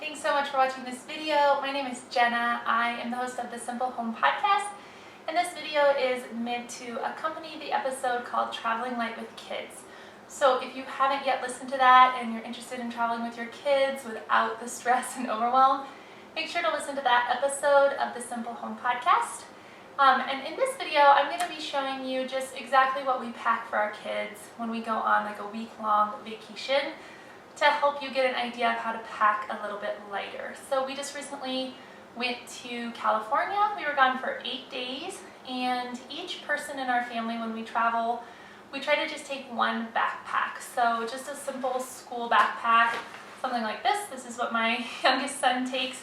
Thanks so much for watching this video. My name is Jenna. I am the host of the Simple Home Podcast, and this video is meant to accompany the episode called Traveling Light with Kids. So if you haven't yet listened to that and you're interested in traveling with your kids without the stress and overwhelm, make sure to listen to that episode of the Simple Home Podcast. And in this video, I'm going to be showing you just exactly what we pack for our kids when we go on like a week-long vacation to help you get an idea of how to pack a little bit lighter. So we just recently went to California. We were gone for 8 days, and each person in our family, when we travel, we try to just take one backpack. So just a simple school backpack, something like this. This is what my youngest son takes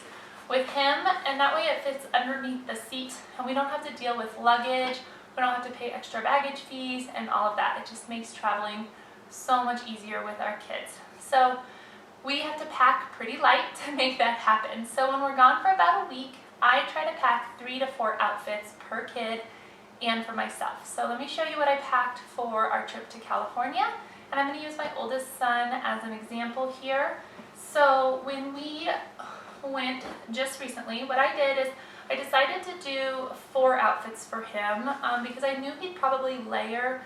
with him, and that way it fits underneath the seat and we don't have to deal with luggage, we don't have to pay extra baggage fees and all of that. It just makes traveling so much easier with our kids. So we have to pack pretty light to make that happen. So when we're gone for about a week, I try to pack 3 to 4 outfits per kid and for myself. So let me show you what I packed for our trip to California, and I'm going to use my oldest son as an example here. So when we went just recently, what I did is I decided to do 4 outfits for him because I knew he'd probably layer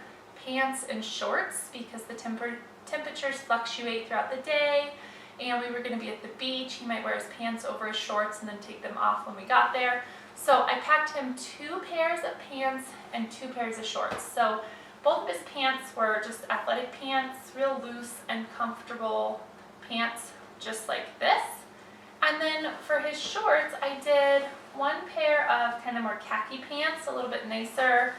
pants and shorts because the temperatures fluctuate throughout the day, and we were going to be at the beach. He might wear his pants over his shorts and then take them off when we got there. So I packed him 2 pairs of pants and 2 pairs of shorts. So both of his pants were just athletic pants, real loose and comfortable pants, just like this. And then for his shorts, I did 1 pair of kind of more khaki pants, a little bit nicer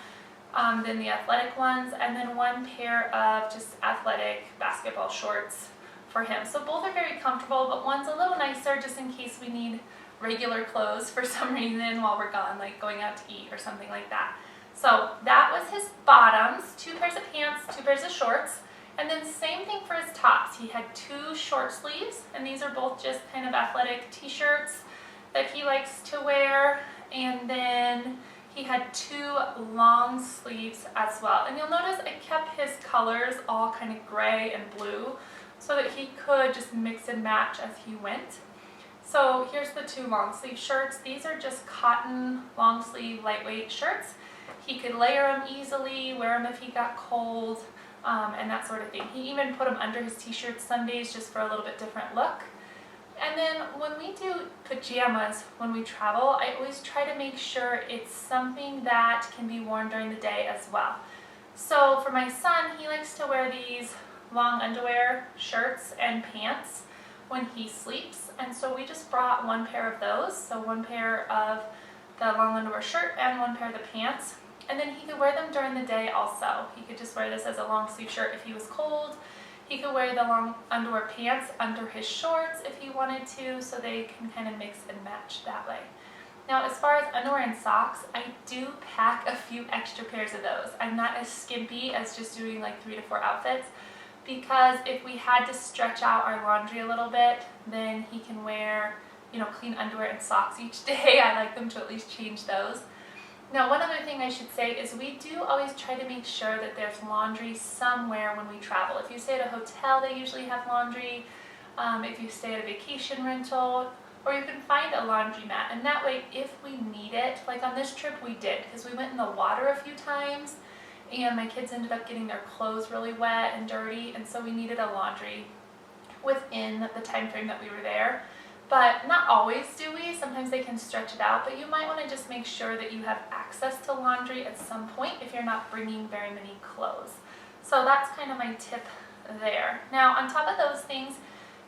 than the athletic ones, and then 1 pair of just athletic basketball shorts for him. So both are very comfortable, but one's a little nicer just in case we need regular clothes for some reason while we're gone, like going out to eat or something like that. So that was his bottoms, 2 pairs of pants, 2 pairs of shorts. And then same thing for his tops. He had 2 short sleeves, and these are both just kind of athletic t-shirts that he likes to wear. And then he had 2 long sleeves as well. And you'll notice I kept his colors all kind of gray and blue so that he could just mix and match as he went. So here's the 2 long sleeve shirts. These are just cotton long sleeve lightweight shirts. He could layer them easily, wear them if he got cold, and that sort of thing. He even put them under his t-shirts some days just for a little bit different look. And then when we do pajamas when we travel, I always try to make sure it's something that can be worn during the day as well. So for my son, he likes to wear these long underwear shirts and pants when he sleeps, and so we just brought 1 pair of those. So 1 pair of the long underwear shirt and 1 pair of the pants. And then he could wear them during the day also. He could just wear this as a long sleeve shirt if he was cold. He could wear the long underwear pants under his shorts if he wanted to, so they can kind of mix and match that way. Now, as far as underwear and socks, I do pack a few extra pairs of those. I'm not as skimpy as just doing like 3 to 4 outfits, because if we had to stretch out our laundry a little bit, then he can wear, clean underwear and socks each day. I like them to at least change those. Now, one other thing I should say is we do always try to make sure that there's laundry somewhere when we travel. If you stay at a hotel, they usually have laundry. If you stay at a vacation rental, or you can find a laundromat. And that way, if we need it, like on this trip we did, because we went in the water a few times, and my kids ended up getting their clothes really wet and dirty, and so we needed a laundry within the time frame that we were there. But not always do we. Sometimes they can stretch it out, but you might want to just make sure that you have access to laundry at some point if you're not bringing very many clothes. So that's kind of my tip there. Now, on top of those things,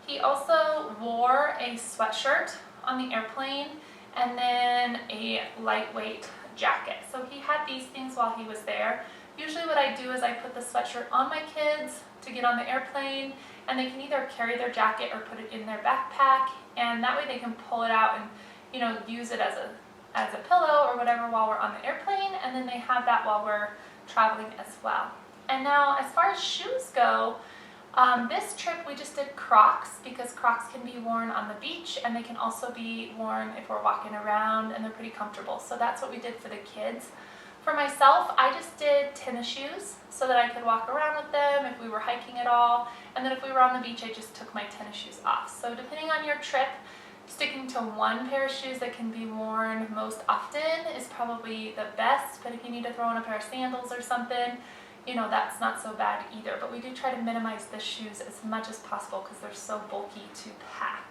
he also wore a sweatshirt on the airplane and then a lightweight jacket. So he had these things while he was there. Usually what I do is I put the sweatshirt on my kids to get on the airplane, and they can either carry their jacket or put it in their backpack, and that way they can pull it out and use it as a pillow or whatever while we're on the airplane, and then they have that while we're traveling as well. And now as far as shoes go, this trip we just did Crocs because Crocs can be worn on the beach, and they can also be worn if we're walking around, and they're pretty comfortable. So that's what we did for the kids. For myself, I just did tennis shoes so that I could walk around with them if we were hiking at all. And then if we were on the beach, I just took my tennis shoes off. So depending on your trip, sticking to one pair of shoes that can be worn most often is probably the best, but if you need to throw in a pair of sandals or something, that's not so bad either. But we do try to minimize the shoes as much as possible because they're so bulky to pack.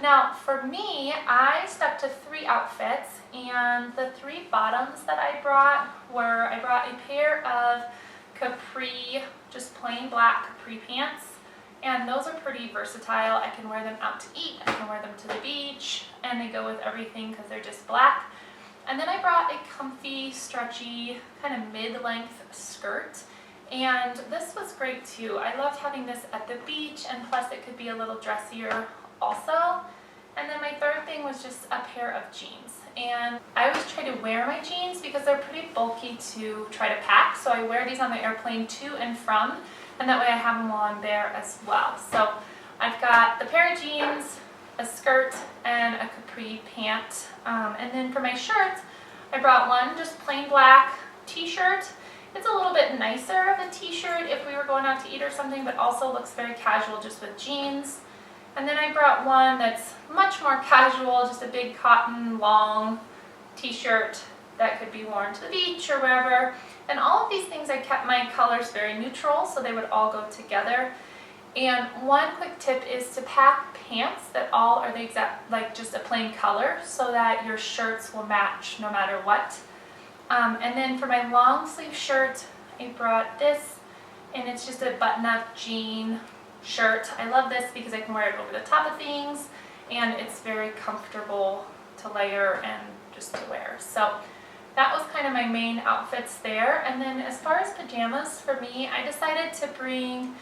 Now, for me, I stuck to 3 outfits, and the 3 bottoms that I brought I brought a pair of capri, just plain black capri pants, and those are pretty versatile. I can wear them out to eat, I can wear them to the beach, and they go with everything because they're just black. And then I brought a comfy, stretchy, kind of mid-length skirt, and this was great too. I loved having this at the beach, and plus it could be a little dressier also. And then my third thing was just a pair of jeans. And I always try to wear my jeans because they're pretty bulky to try to pack, so I wear these on the airplane to and from, and that way I have them while I'm there as well. So I've got the pair of jeans, a skirt, and a capri pant. And then for my shirts, I brought one just plain black t-shirt. It's a little bit nicer of a t-shirt if we were going out to eat or something, but also looks very casual just with jeans. And then I brought one that's much more casual, just a big cotton long t-shirt that could be worn to the beach or wherever. And all of these things I kept my colors very neutral so they would all go together. And one quick tip is to pack pants that all are the exact, like just a plain color, so that your shirts will match no matter what. And then for my long sleeve shirt, I brought this, and it's just a button-up jean shirt. I love this because I can wear it over the top of things, and it's very comfortable to layer and just to wear. So that was kind of my main outfits there. And then as far as pajamas for me, I decided to bring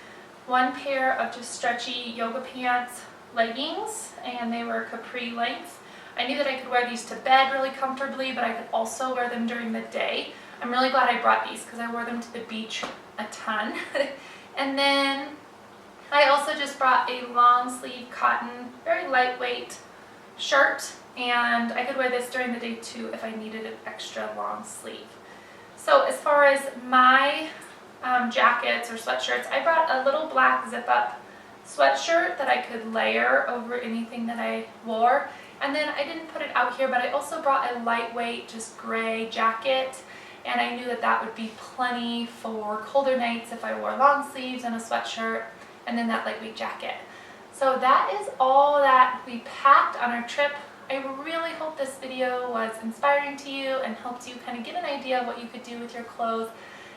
one pair of just stretchy yoga pants leggings, and they were capri length. I knew that I could wear these to bed really comfortably, but I could also wear them during the day. I'm really glad I brought these because I wore them to the beach a ton. And then I also just brought a long sleeve cotton, very lightweight shirt, and I could wear this during the day too if I needed an extra long sleeve. So as far as my jackets or sweatshirts, I brought a little black zip-up sweatshirt that I could layer over anything that I wore. And then I didn't put it out here, but I also brought a lightweight, just gray jacket, and I knew that that would be plenty for colder nights if I wore long sleeves and a sweatshirt, and then that lightweight jacket. So that is all that we packed on our trip. I really hope this video was inspiring to you and helped you kind of get an idea of what you could do with your clothes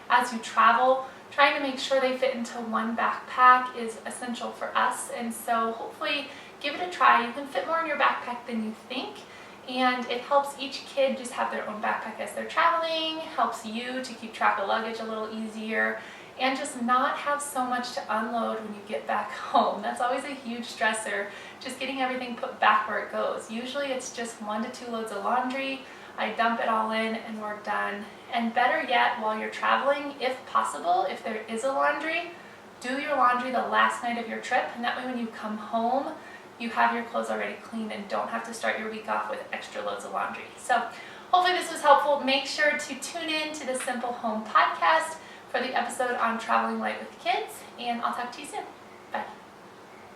as you travel. Trying to make sure they fit into one backpack is essential for us, and so hopefully give it a try. You can fit more in your backpack than you think, and it helps each kid just have their own backpack as they're traveling, helps you to keep track of luggage a little easier, and just not have so much to unload when you get back home. That's always a huge stressor, just getting everything put back where it goes. Usually it's just 1 to 2 loads of laundry. I dump it all in and we're done. And better yet, while you're traveling, if possible, if there is a laundry, do your laundry the last night of your trip, and that way when you come home, you have your clothes already cleaned and don't have to start your week off with extra loads of laundry. So hopefully this was helpful. Make sure to tune in to the Simple Home podcast for the episode on traveling light with kids, and I'll talk to you soon. Bye.